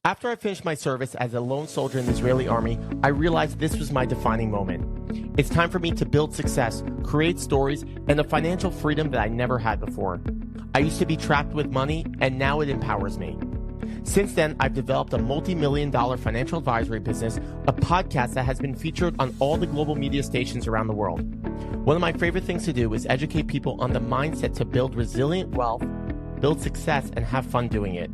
After I finished my service as a lone soldier in the Israeli army, I realized this was my defining moment. It's time for me to build success, create stories, and the financial freedom that I never had before. I used to be trapped with money, and now it empowers me. Since then, I've developed a multi-million-dollar financial advisory business, a podcast that has been featured on all the global media stations around the world. One of my favorite things to do is educate people on the mindset to build resilient wealth, build success, and have fun doing it.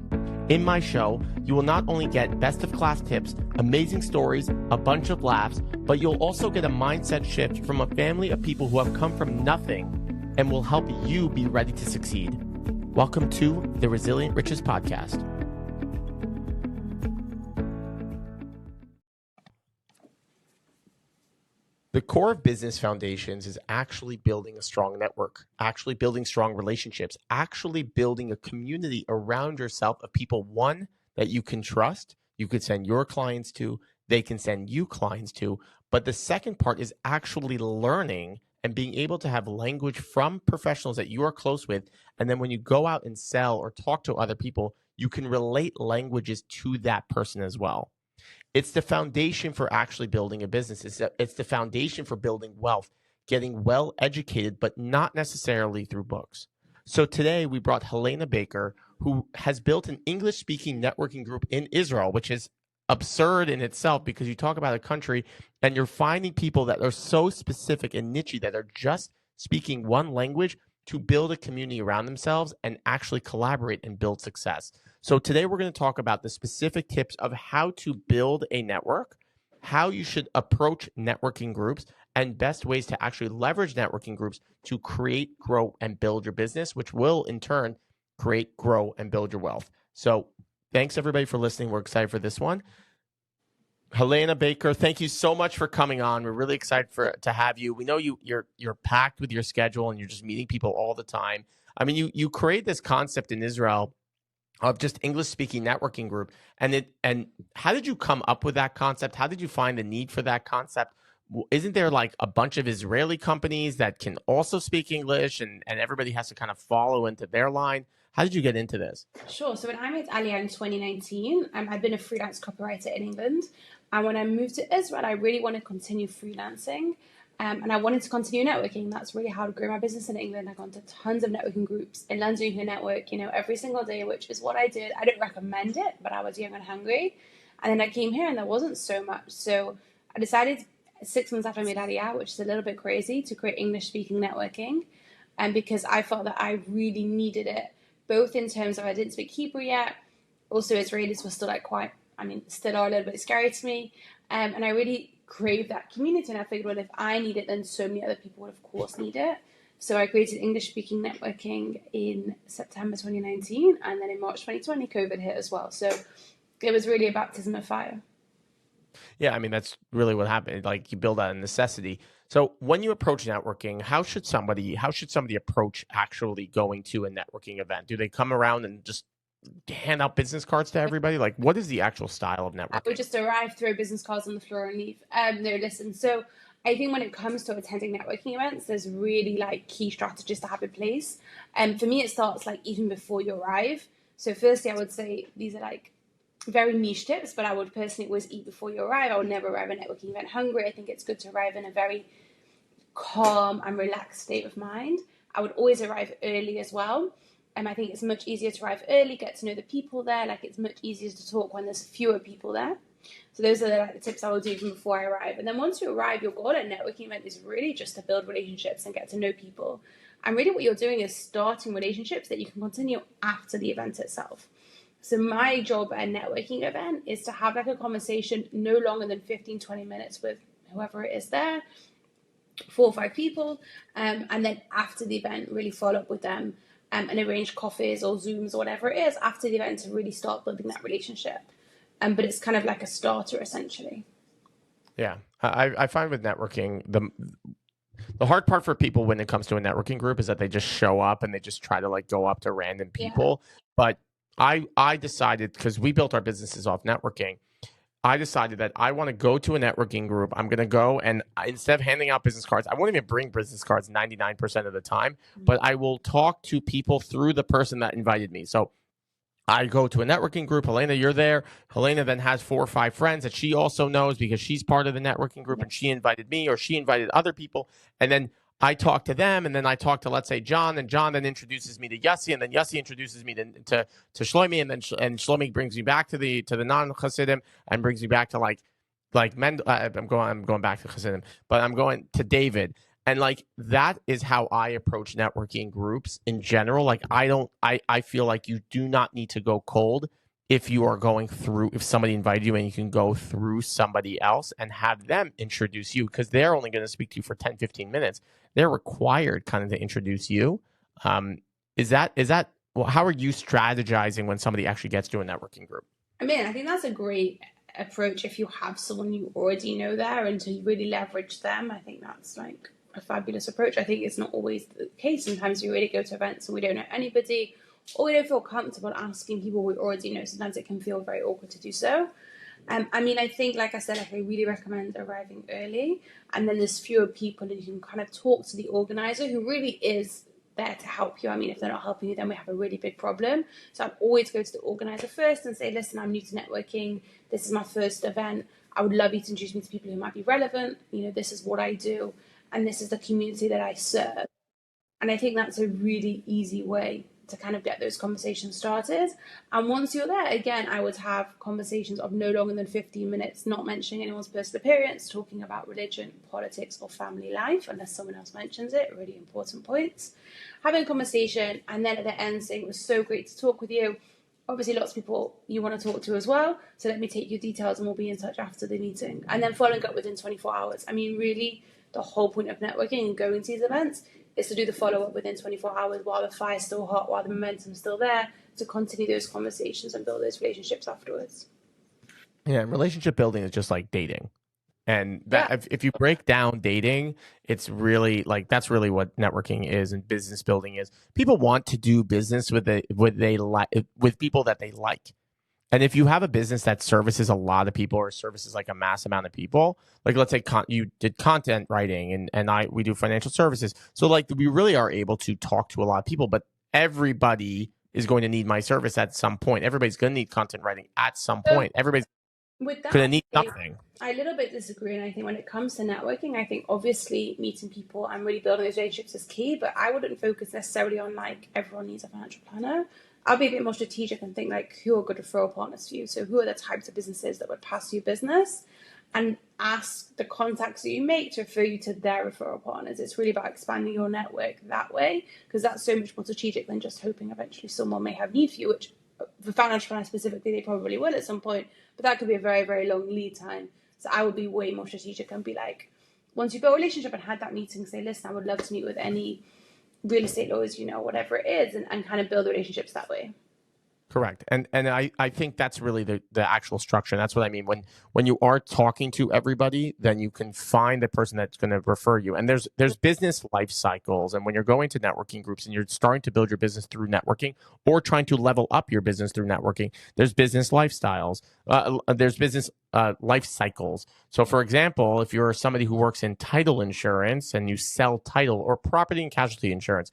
In my show, you will not only get best-of-class tips, amazing stories, a bunch of laughs, but you'll also get a mindset shift from a family of people who have come from nothing and will help you be ready to succeed. Welcome to the Resilient Riches Podcast. The core of business foundations is actually building a strong network, actually building strong relationships, actually building a community around yourself of people, one, that you can trust, you could send your clients to, they can send you clients to. But the second part is actually learning and being able to have language from professionals that you are close with. And then when you go out and sell or talk to other people, you can relate languages to that person as well. It's the foundation for actually building a business. It's the foundation for building wealth, getting well educated, but not necessarily through books. So today we brought Helena Baker, who has built an English-speaking networking group in Israel, which is absurd in itself because you talk about a country and you're finding people that are so specific and niche that are just speaking one language to build a community around themselves and actually collaborate and build success. So today we're going to talk about the specific tips of how to build a network, how you should approach networking groups, and best ways to actually leverage networking groups to create, grow, and build your business, which will in turn create, grow, and build your wealth. So thanks everybody for listening. We're excited for this one. Helena Baker, thank you so much for coming on. We're really excited to have you. We know you're packed with your schedule and you're just meeting people all the time. I mean, you create this concept in Israel of just English-speaking networking group. And how did you come up with that concept? How did you find the need for that concept? Isn't there like a bunch of Israeli companies that can also speak English and everybody has to kind of follow into their line? How did you get into this? Sure. So when I moved to Aliyah in 2019, I'd been a freelance copywriter in England. And when I moved to Israel, I really wanted to continue freelancing. And I wanted to continue networking. That's really how to grow my business in England. I gone to tons of networking groups in London. You can network, every single day, which is what I did. I don't recommend it, but I was young and hungry. And then I came here and there wasn't so much. So I decided 6 months after I made Aliyah, which is a little bit crazy, to create English-speaking networking. And because I felt that I really needed it, both in terms of I didn't speak Hebrew yet. Also, Israelis were still still are a little bit scary to me. And I really craved that community. And I figured, well, if I need it, then so many other people would, of course, need it. So I created English-speaking networking in September 2019. And then in March 2020, COVID hit as well. So it was really a baptism of fire. Yeah, I mean, that's really what happened. Like you build out a necessity. So when you approach networking, how should somebody approach actually going to a networking event? Do they come around and just hand out business cards to everybody? Like, what is the actual style of networking? I would just arrive, throw business cards on the floor and leave. No, listen. So I think when it comes to attending networking events, there's really key strategies to have in place. And for me, it starts even before you arrive. So firstly, I would say these are very niche tips, but I would personally always eat before you arrive. I would never arrive at a networking event hungry. I think it's good to arrive in a very calm and relaxed state of mind. I would always arrive early as well. I think it's much easier to arrive early, get to know the people there. It's much easier to talk when there's fewer people there. So those are the tips I will do even before I arrive. And then once you arrive, your goal at a networking event is really just to build relationships and get to know people. And really what you're doing is starting relationships that you can continue after the event itself. So my job at a networking event is to have a conversation no longer than 15, 20 minutes with whoever it is there, 4 or 5 people. And then after the event, really follow up with them. And arrange coffees or Zooms or whatever it is after the event to really start building that relationship. But it's kind of like a starter, essentially. Yeah. I find with networking, the hard part for people when it comes to a networking group is that they just show up and they just try to go up to random people. Yeah. But I decided, because we built our businesses off networking, I decided that I want to go to a networking group. I'm going to go and instead of handing out business cards, I won't even bring business cards 99% of the time, but I will talk to people through the person that invited me. So I go to a networking group. Helena, you're there. Helena then has 4 or 5 friends that she also knows because she's part of the networking group, and she invited me or she invited other people. And then I talk to them, and then I talk to, let's say, John, and John then introduces me to Yossi, and then Yossi introduces me to Shlomi, and then Shlomi brings me back to the non-Hasidim and brings me back to like I'm going back to Hasidim, but I'm going to David. And like that is how I approach networking groups in general. Like I feel like you do not need to go cold if you are going through, if somebody invited you and you can go through somebody else and have them introduce you, because they're only going to speak to you for 10, 15 minutes. They're required kind of to introduce you. Is that well, how are you strategizing when somebody actually gets to a networking group? I mean, I think that's a great approach if you have someone you already know there and to really leverage them. I think that's like a fabulous approach. I think it's not always the case. Sometimes we really go to events and we don't know anybody, or we don't feel comfortable asking people we already know. Sometimes it can feel very awkward to do so. I mean, I think, like I said, like I really recommend arriving early, and then there's fewer people, and you can kind of talk to the organizer who really is there to help you. I mean, if they're not helping you, then we have a really big problem. So I'd always go to the organizer first and say, listen, I'm new to networking. This is my first event. I would love you to introduce me to people who might be relevant. You know, this is what I do, and this is the community that I serve. And I think that's a really easy way to kind of get those conversations started. And once you're there, again, I would have conversations of no longer than 15 minutes, not mentioning anyone's personal appearance, talking about religion, politics, or family life, unless someone else mentions it, really important points. Having a conversation, and then at the end saying, it was so great to talk with you. Obviously, lots of people you want to talk to as well. So let me take your details and we'll be in touch after the meeting. And then following up within 24 hours. I mean, really, the whole point of networking and going to these events is to do the follow-up within 24 hours while the fire's still hot, while the momentum's still there, to continue those conversations and build those relationships afterwards. Yeah, relationship building is just like dating. And that if you break down dating, it's really like that's really what networking is and business building is. People want to do business with people that they like. And if you have a business that services a lot of people or services like a mass amount of people, like let's say you did content writing and we do financial services. So like we really are able to talk to a lot of people, but everybody is going to need my service at some point. Everybody's going to need content writing at some point. Everybody's with that, going to need something. I a little bit disagree, and I think when it comes to networking, I think obviously meeting people and really building those relationships is key, but I wouldn't focus necessarily on like everyone needs a financial planner. I'll be a bit more strategic and think like who are good referral partners for you. So who are the types of businesses that would pass you business, and ask the contacts that you make to refer you to their referral partners. It's really about expanding your network that way, because that's so much more strategic than just hoping eventually someone may have need for you, which for financial planners specifically, they probably will at some point, but that could be a very, very long lead time. So I would be way more strategic and be like, once you've built a relationship and had that meeting, say, listen, I would love to meet with any real estate lawyers, you know, whatever it is, and kind of build relationships that way. Correct. And I think that's really the actual structure. And that's what I mean. When you are talking to everybody, then you can find the person that's going to refer you. And there's business life cycles. And when you're going to networking groups and you're starting to build your business through networking or trying to level up your business through networking, there's business lifestyles. There's business life cycles. So for example, if you're somebody who works in title insurance and you sell title or property and casualty insurance,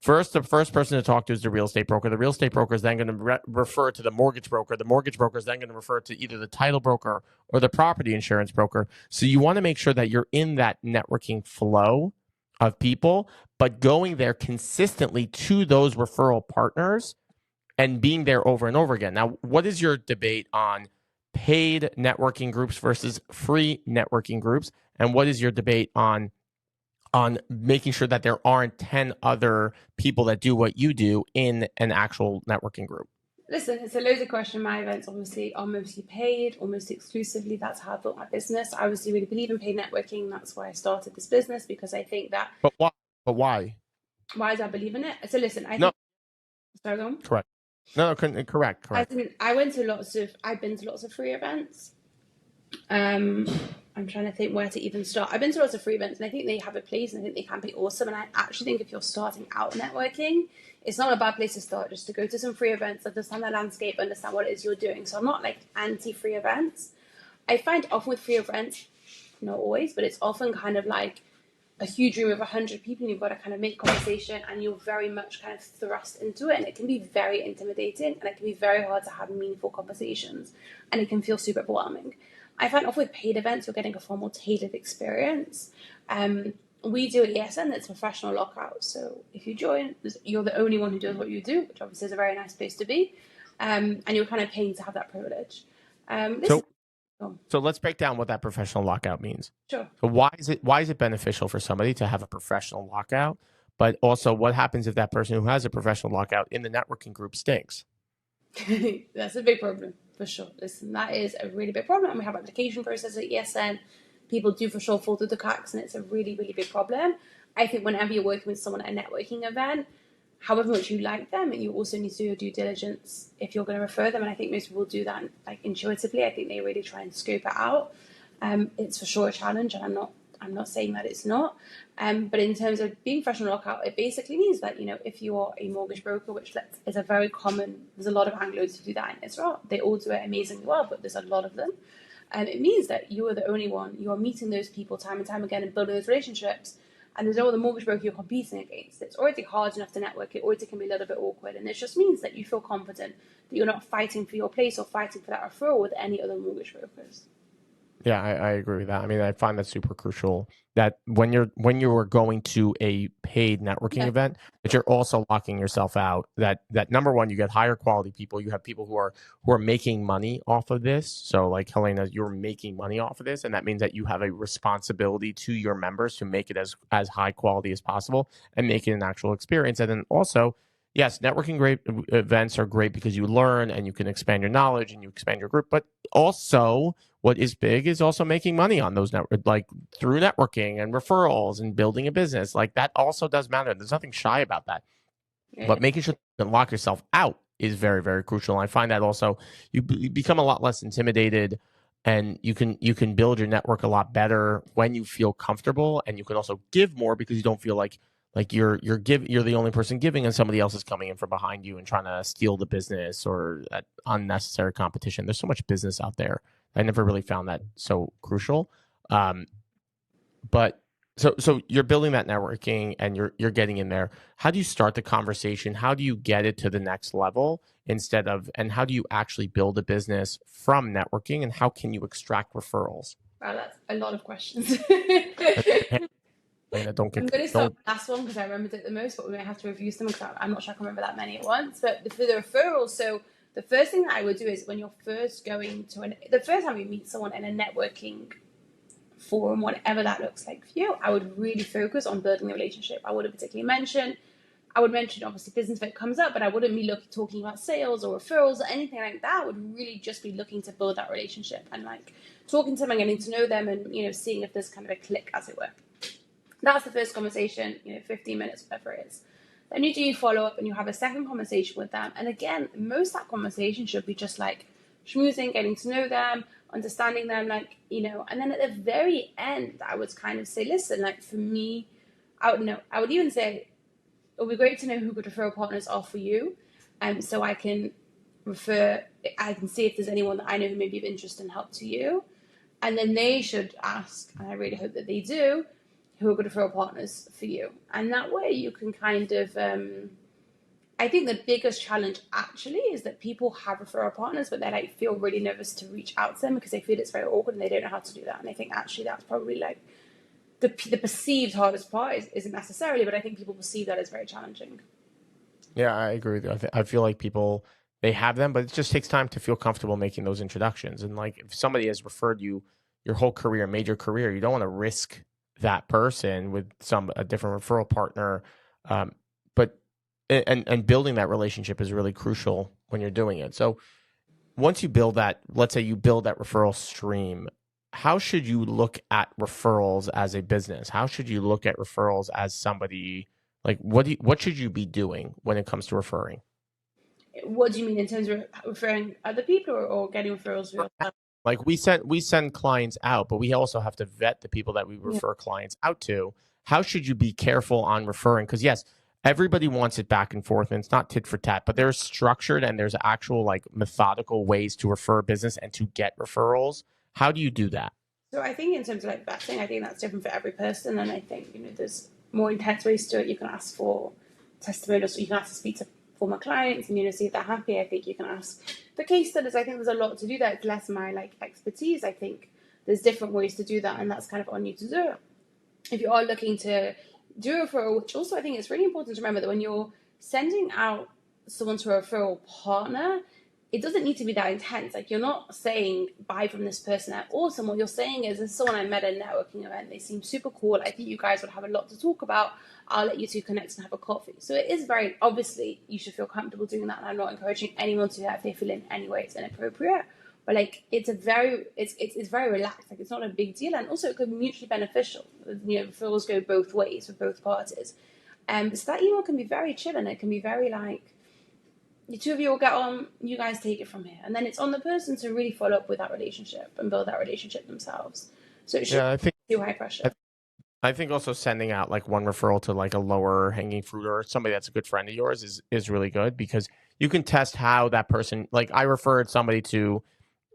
the first person to talk to is the real estate broker. The real estate broker is then going to refer to the mortgage broker. The mortgage broker is then going to refer to either the title broker or the property insurance broker. So you want to make sure that you're in that networking flow of people, but going there consistently to those referral partners and being there over and over again. Now, what is your debate on paid networking groups versus free networking groups? And what is your debate on making sure that there aren't 10 other people that do what you do in an actual networking group? Listen, it's a loaded question. My events obviously are mostly paid, almost exclusively. That's how I built my business. I obviously really believe in paid networking. That's why I started this business, because I think that. But why? But why? Why do I believe in it? So listen, I think. No. Sorry, go on. Correct. No, correct. I've been to lots of free events. I'm trying to think where to even start. I've been to lots of free events, and I think they have a place, and I think they can be awesome. And I actually think if you're starting out networking, it's not a bad place to start, just to go to some free events, understand the landscape, understand what it is you're doing. So I'm not like anti-free events. I find often with free events, not always, but it's often kind of like a huge room of 100 people and you've got to kind of make conversation and you're very much kind of thrust into it, and it can be very intimidating and it can be very hard to have meaningful conversations and it can feel super overwhelming. I find often with paid events you're getting a far more tailored experience. We do at ESN that's professional lockouts, so if you join you're the only one who does what you do, which obviously is a very nice place to be, and you're kind of paying to have that privilege. So let's break down what that professional lockout means. Sure. So why is it beneficial for somebody to have a professional lockout? But also, what happens if that person who has a professional lockout in the networking group stinks? That's a big problem, for sure. Listen, that is a really big problem. And we have application process at ESN. People do for sure fall through the cracks, and it's a really, really big problem. I think whenever you're working with someone at a networking event, however much you like them, you also need to do your due diligence if you're going to refer them. And I think most people do that like intuitively. I think they really try and scope it out. It's for sure a challenge, and I'm not saying that it's not. But in terms of being professional lockout, it basically means that, if you are a mortgage broker, which is a very common, there's a lot of Anglos who do that in Israel. They all do it amazingly well, but there's a lot of them. And it means that you are the only one. You are meeting those people time and time again and building those relationships. And there's no other mortgage broker you're competing against. It's already hard enough to network. It already can be a little bit awkward. And it just means that you feel confident that you're not fighting for your place or fighting for that referral with any other mortgage brokers. Yeah, I agree with that. I mean, I find that super crucial that when you are going to a paid networking event, that you're also locking yourself out. That number one, you get higher quality people. You have people who are making money off of this. So like Helena, you're making money off of this, and that means that you have a responsibility to your members to make it as high quality as possible and make it an actual experience. And then also, yes, networking events are great because you learn and you can expand your knowledge and you expand your group. But also, what is big is also making money on those like through networking and referrals and building a business. Like that also does matter. There's nothing shy about that. Yeah. But making sure to lock yourself out is very, very crucial. And I find that also you become a lot less intimidated, and you can build your network a lot better when you feel comfortable, and you can also give more because you don't feel like you're the only person giving and somebody else is coming in from behind you and trying to steal the business or that unnecessary competition. There's so much business out there. I never really found that so crucial. But so you're building that networking and you're getting in there. How do you start the conversation? How do you get it to the next level and how do you actually build a business from networking, and how can you extract referrals? Wow, that's a lot of questions. I'm going to start with the last one because I remembered it the most, but we may have to review some because I'm not sure I can remember that many at once. But for the referrals, so the first thing that I would do is when you're first going to the first time you meet someone in a networking forum, whatever that looks like for you, I would really focus on building the relationship. I wouldn't particularly mention obviously business if it comes up, but I wouldn't be talking about sales or referrals or anything like that. I would really just be looking to build that relationship and like talking to them and getting to know them and, seeing if there's kind of a click, as it were. That's the first conversation, 15 minutes, whatever it is. Then you do follow up and you have a second conversation with them. And again, most of that conversation should be just like schmoozing, getting to know them, understanding them, and then at the very end, I would kind of say, listen, like for me, I would even say, it would be great to know who good referral partners are for you. So I can see if there's anyone that I know who may be of interest and help to you. And then they should ask, and I really hope that they do, who are good referral partners for you. And that way you can kind of, I think the biggest challenge actually is that people have referral partners, but they feel really nervous to reach out to them because they feel it's very awkward and they don't know how to do that. And I think actually that's probably the perceived hardest part isn't necessarily, but I think people perceive that as very challenging. Yeah, I agree with you. I feel like people, they have them, but it just takes time to feel comfortable making those introductions. And like if somebody has referred you your whole career, made your career, you don't want to risk that person with a different referral partner. But building that relationship is really crucial when you're doing it. So once you build that, let's say you build that referral stream, how should you look at referrals as a business? How should you look at referrals as somebody, like what should you be doing when it comes to referring? What do you mean in terms of referring other people or getting referrals? Like we send clients out, but we also have to vet the people that we refer clients out to. How should you be careful on referring? Because yes, everybody wants it back and forth, and it's not tit for tat, but there's structured and there's actual like methodical ways to refer business and to get referrals. How do you do that? So I think in terms of like vetting, I think that's different for every person, and I think there's more intense ways to do it. You can ask for testimonials, so you can ask to speak to former clients and see if they're happy. I think you can ask for case studies. I think there's a lot to do that. It's less my like expertise. I think there's different ways to do that, and that's kind of on you to do it. If you are looking to do a referral, which also I think it's really important to remember that when you're sending out someone to a referral partner, it doesn't need to be that intense. Like, you're not saying buy from this person at awesome. What you're saying is, this is someone I met at a networking event. They seem super cool. I think you guys would have a lot to talk about. I'll let you two connect and have a coffee. So it is very, obviously, you should feel comfortable doing that. And I'm not encouraging anyone to do that if they feel in any way it's inappropriate. But like, it's very relaxed. Like, it's not a big deal. And also it could be mutually beneficial. Referrals go both ways for both parties. So that email can be very chill, and it can be very like, the two of you will get on, you guys take it from here. And then it's on the person to really follow up with that relationship and build that relationship themselves. So it should be too high pressure. I think also sending out like one referral to like a lower hanging fruit or somebody that's a good friend of yours is really good, because you can test how that person, like I referred somebody to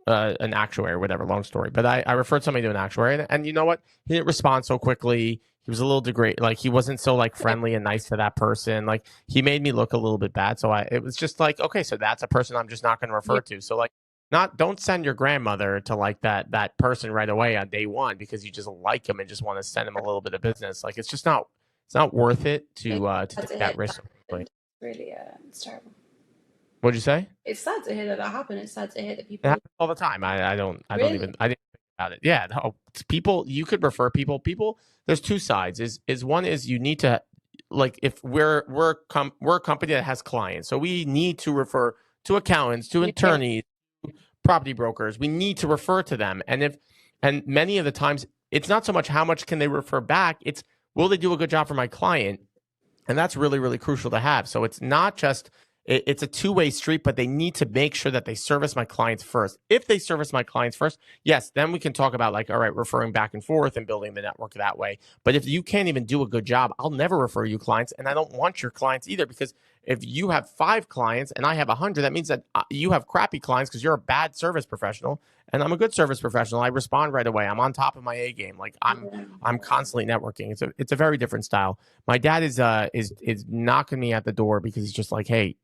an actuary or whatever, long story. But I referred somebody to an actuary, and you know what? He didn't respond so quickly. He was a little degraded. Like, he wasn't so like friendly and nice to that person. Like, he made me look a little bit bad. So it was just like, okay, so that's a person I'm just not going to refer to. So like, don't send your grandmother to like that person right away on day one because you just like him and just want to send him a little bit of business. Like, it's not worth it to take that risk. Really, it's terrible. What'd you say? It's sad to hear that happened. It's sad to hear that people. It happens all the time. I didn't think about it. Yeah, no, it's people. You could refer people. There's two sides. Is one is you need to, like, if we're a company that has clients, so we need to refer to accountants, to attorneys, property brokers. We need to refer to them, and many of the times it's not so much how much can they refer back. It's, will they do a good job for my client, and that's really, really crucial to have. So it's not just. It's a two-way street, but they need to make sure that they service my clients first. If they service my clients first, yes, then we can talk about like, all right, referring back and forth and building the network that way. But if you can't even do a good job, I'll never refer you clients, and I don't want your clients either, because if you have 5 clients and I have 100, that means that you have crappy clients because you're a bad service professional, and I'm a good service professional. I respond right away. I'm on top of my A game. Like, I'm constantly networking. It's a very different style. My dad is knocking me at the door because he's just like, hey,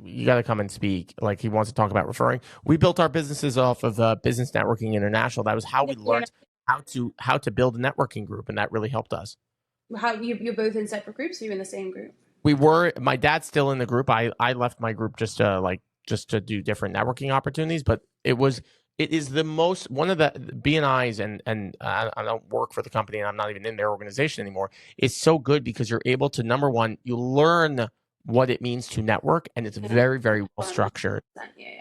you got to come and speak. Like, he wants to talk about referring. We built our businesses off of Business Networking International. That was how we learned how to build a networking group, and that really helped us. How you're both in separate groups? Or you're in the same group? We were. My dad's still in the group. I left my group just to do different networking opportunities. But it is the most, one of the BNIs, and I don't work for the company, and I'm not even in their organization anymore. It's so good because you're able to, number one, you learn what it means to network, and it's very, very well structured.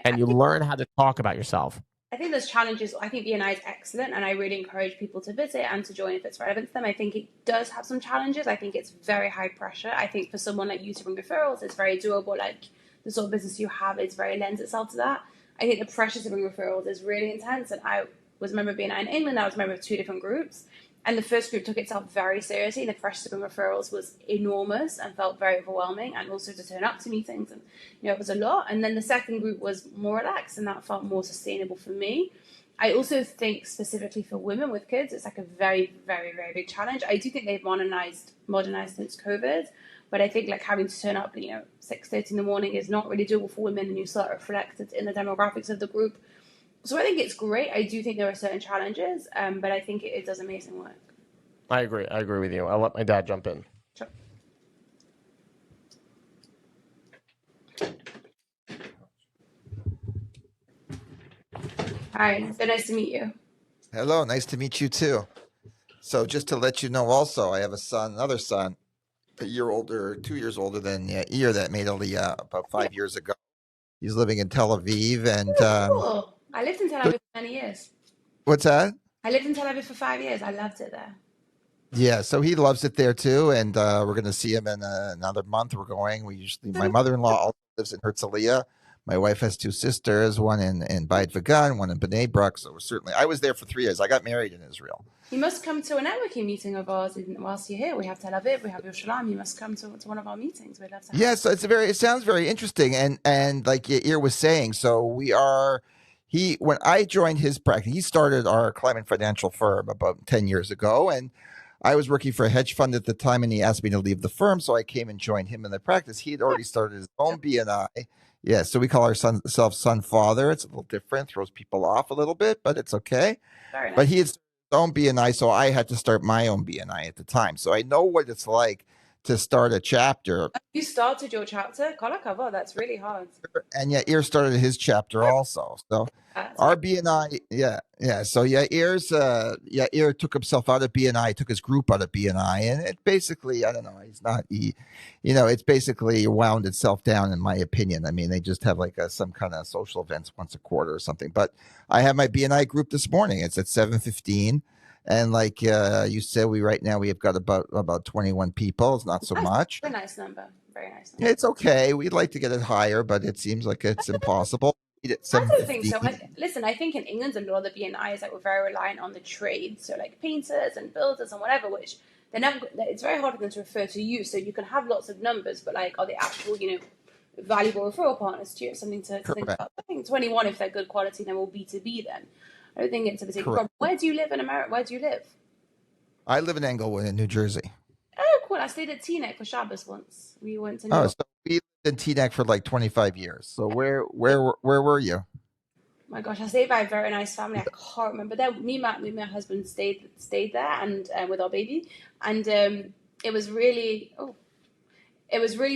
And you learn how to talk about yourself. I think there's challenges. I think BNI is excellent, and I really encourage people to visit and to join if it's relevant to them. I think it does have some challenges. I think it's very high pressure. I think for someone like you to bring referrals, it's very doable. Like, the sort of business you have, it's very lends itself to that. I think the pressure to bring referrals is really intense, and I was a member of BNI in England. I was a member of 2 different groups. And the first group took itself very seriously. The pressure to bring referrals was enormous and felt very overwhelming, and also to turn up to meetings, and it was a lot. And then the second group was more relaxed, and that felt more sustainable for me. I also think specifically for women with kids, it's like a very, very, very big challenge. I do think they've modernized since COVID, but I think like having to turn up, 6:30 in the morning is not really doable for women, and you start reflected in the demographics of the group. So I think it's great. I do think there are certain challenges, but I think it does amazing work. I agree with you. I'll let my dad jump in. Sure. Hi, so nice to meet you. Hello, nice to meet you too. So just to let you know also, I have another son, a year older, 2 years older than Yair, that made Aliyah about 5 years ago. He's living in Tel Aviv, and cool. I lived in Tel Aviv for many years. What's that? I lived in Tel Aviv for 5 years. I loved it there. Yeah, so he loves it there too, and we're going to see him in another month. We're going. My mother-in-law also lives in Herzliya. My wife has 2 sisters, one in Beit Vegan, one in Bnei Brak. So I was there for 3 years. I got married in Israel. You must come to a networking meeting of ours whilst you're here. We have Tel Aviv, we have Yerushalayim. You must come to one of our meetings. We'd love to have you. So it sounds very interesting, and like Yair was saying, so when I joined his practice, he started our Klyman financial firm about 10 years ago. And I was working for a hedge fund at the time, and he asked me to leave the firm. So I came and joined him in the practice. He had already started his own BNI. Yeah, so we call ourselves son father. It's a little different, throws people off a little bit, but it's okay. Very nice. But he had started his own BNI, so I had to start my own BNI at the time. So I know what it's like to start a chapter. You started your chapter? Kol hakavod, that's really hard. And Yair started his chapter also. So That's our BNI, yeah. So Yair took himself out of BNI, took his group out of BNI, and it basically, I don't know, it's basically wound itself down, in my opinion. I mean, they just have like some kind of social events once a quarter or something. But I have my BNI group this morning. It's at 7:15. And like you said, we have got about 21 people. It's not so much. Very nice number. Very nice number. It's okay. We'd like to get it higher, but it seems like it's impossible. I don't think so. Listen, I think in England, a lot of the BNIs were very reliant on the trade. So like painters and builders and whatever, which it's very hard for them to refer to you. So you can have lots of numbers, but like, are they actual, valuable referral partners to you? It's something to think about. I think 21, if they're good quality, then will B2B then. I don't think it's a particular problem. Where do you live in America? Where do you live? I live in Englewood in New Jersey. Oh, cool. I stayed at Teaneck for Shabbos once. We went to New York. So we lived in Teaneck for like 25 years. So where were you? My gosh, I stayed by a very nice family. I can't remember. Then me and my husband stayed there and with our baby. And it was really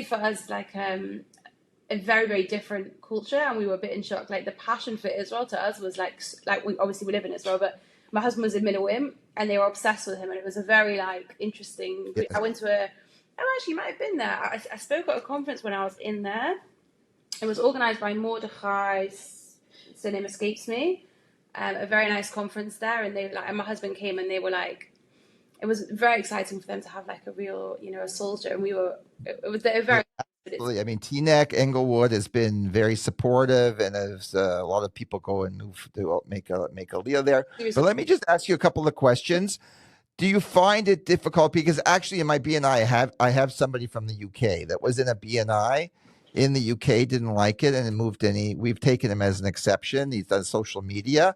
for us like a very, very different culture, and we were a bit in shock. Like the passion for Israel to us was like we live in Israel, but my husband was in Minawim, and they were obsessed with him, and it was a very like interesting. Yeah. I went to actually, you might have been there. I spoke at a conference when I was in there. It was organized by Mordechai. His name escapes me. A very nice conference there, and and my husband came, and they were like, it was very exciting for them to have like a real, a soldier, and it was very. Absolutely. I mean, Teaneck, Englewood has been very supportive, and there's a lot of people go and move to make a Aliyah there. But let me just ask you a couple of questions. Do you find it difficult? Because actually in my BNI, I have somebody from the UK that was in a BNI in the UK, didn't like it, and it moved we've taken him as an exception. He's done social media.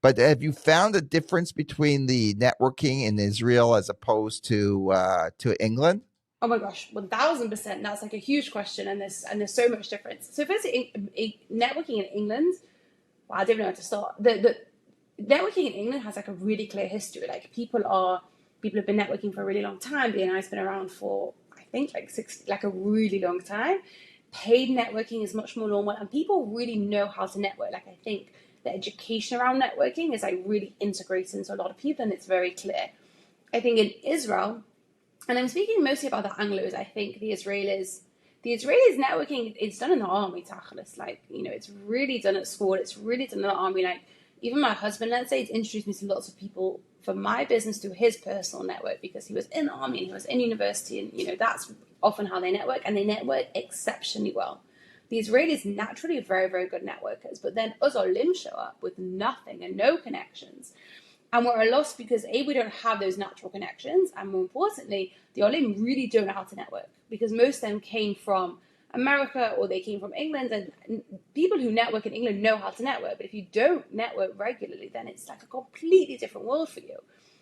But have you found a difference between the networking in Israel as opposed to England? Oh my gosh, 1000%. That's like a huge question, and there's so much difference. So firstly, networking in England, well, I don't know where to start. The networking in England has like a really clear history. Like people have been networking for a really long time. BNI's been around for I think like a really long time. Paid networking is much more normal, and people really know how to network. Like I think the education around networking is like really integrated into a lot of people, and it's very clear. I think in Israel. And I'm speaking mostly about the Anglos. I think the Israelis networking, it's done in the army, tachlis. Like, it's really done at school. It's really done in the army. Like, even my husband, let's say, it's introduced me to lots of people for my business through his personal network because he was in the army and he was in university. And, that's often how they network. And they network exceptionally well. The Israelis naturally are very, very good networkers. But then us Olim show up with nothing and no connections. And we're lost because we don't have those natural connections, and more importantly, the Olim really don't know how to network because most of them came from America or they came from England, and people who network in England know how to network. But if you don't network regularly, then it's like a completely different world for you.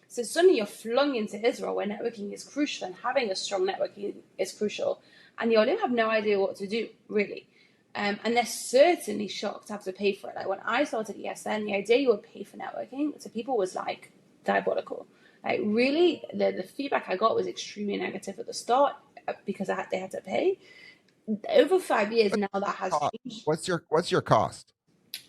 So suddenly you're flung into Israel where networking is crucial and having a strong networking is crucial, and the Olim have no idea what to do really. And they're certainly shocked to have to pay for it. Like when I started ESN, the idea you would pay for networking to people was like diabolical. Like really, the feedback I got was extremely negative at the start because they had to pay. Over 5 years now, that has changed. What's your cost?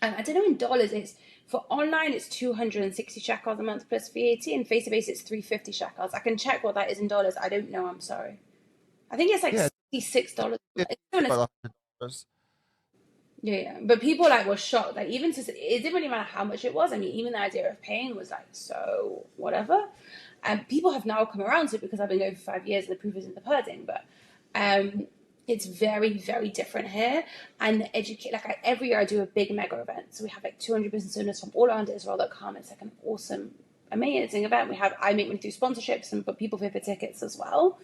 I don't know in dollars. It's for online. It's 260 shekels a month plus VAT, and face to face it's 350 shekels. I can check what that is in dollars. I don't know. I'm sorry. I think it's like $66. Yeah, but people were shocked. Like even it didn't really matter how much it was. I mean, even the idea of paying was like so whatever. And people have now come around to it because I've been going for 5 years, and the proof is in the pudding. But it's very, very different here. And every year I do a big mega event. So we have like 200 business owners from all around Israel that come. It's like an awesome, amazing event. I make money through sponsorships, but people pay for tickets as well.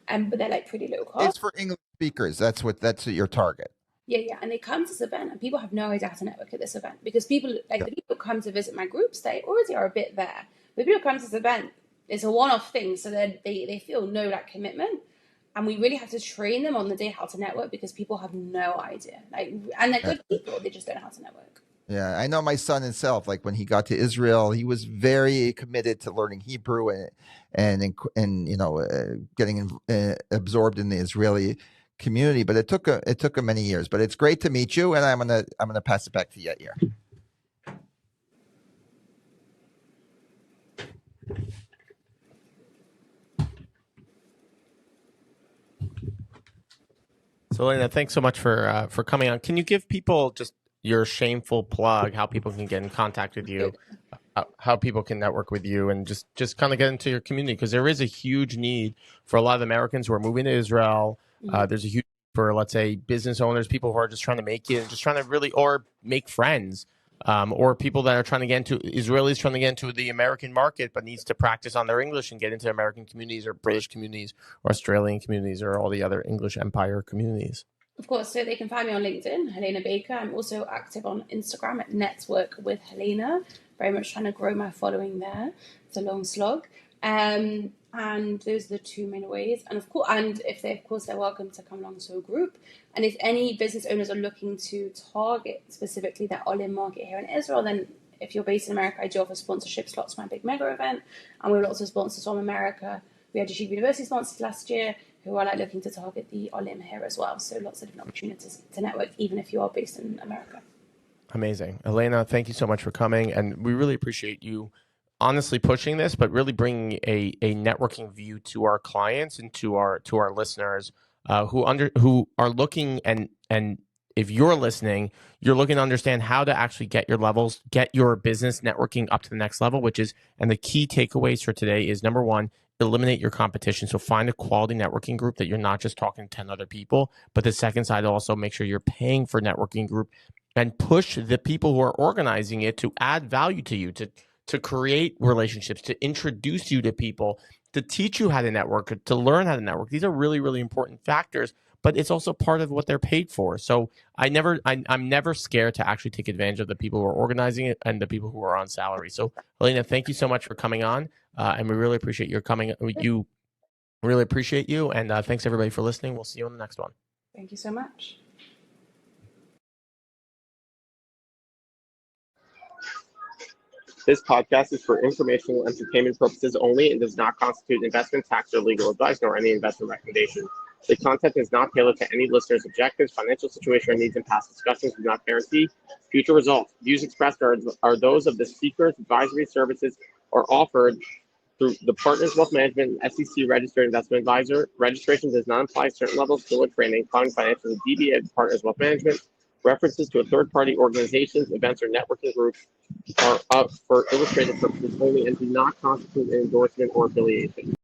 But they're like pretty low cost. It's for English speakers. That's your target. Yeah. And they come to this event and people have no idea how to network at this event, because people, like the people who come to visit my groups, they already are a bit there. But people who come to this event, it's a one-off thing. So they feel no like commitment. And we really have to train them on the day how to network, because people have no idea. And they're good people, they just don't know how to network. Yeah, I know my son himself. Like when he got to Israel, he was very committed to learning Hebrew and getting absorbed in the Israeli community. But it took him many years. But it's great to meet you, and I'm gonna pass it back to Yair. So, Helena, thanks so much for coming on. Can you give people just your shameful plug, how people can get in contact with you, how people can network with you, and just kind of get into your community? Because there is a huge need for a lot of Americans who are moving to Israel. There's a huge for, let's say, business owners, people who are just trying to make it, and just trying to really, or make friends, or people that are trying to get into, Israelis trying to get into the American market, but needs to practice on their English and get into American communities or British communities or Australian communities or all the other English Empire communities. Of course, so they can find me on LinkedIn, Helena Baker. I'm also active on Instagram at Network with Helena. Very much trying to grow my following there. It's a long slog. And those are the two main ways. And of course, they're welcome to come along to a group. And if any business owners are looking to target specifically that Olim market here in Israel, then if you're based in America, I do offer sponsorship slots for my big mega event. And we have lots of sponsors from America. We had Yeshiva University sponsors last year, who are looking to target the Olim here as well. So lots of different opportunities to network, even if you are based in America. Amazing. Helena, thank you so much for coming. And we really appreciate you honestly pushing this, but really bringing a networking view to our clients and to our listeners who are looking, and if you're listening, you're looking to understand how to actually get your business networking up to the next level, and the key takeaways for today is, number one, eliminate your competition. So find a quality networking group that you're not just talking to 10 other people, but the second side, also make sure you're paying for networking group and push the people who are organizing it to add value to you, to create relationships, to introduce you to people, to teach you how to network, to learn how to network. These are really, really important factors, but it's also part of what they're paid for. So I'm never scared to actually take advantage of the people who are organizing it and the people who are on salary. So Helena, thank you so much for coming on. And we really appreciate your coming. You really appreciate you. And thanks everybody for listening. We'll see you on the next one. Thank you so much. This podcast is for informational entertainment purposes only and does not constitute investment, tax, or legal advice, nor any investment recommendation. The content is not tailored to any listener's objectives, financial situation, or needs, and past discussions do not guarantee future results. Views expressed are those of the speakers. Advisory services are offered through the Partners Wealth Management SEC registered investment advisor. Registration does not imply certain levels of skill or training, including financial DBA of Partners Wealth Management. References to a third-party organizations, events, or networking groups are up for illustrative purposes only and do not constitute an endorsement or affiliation.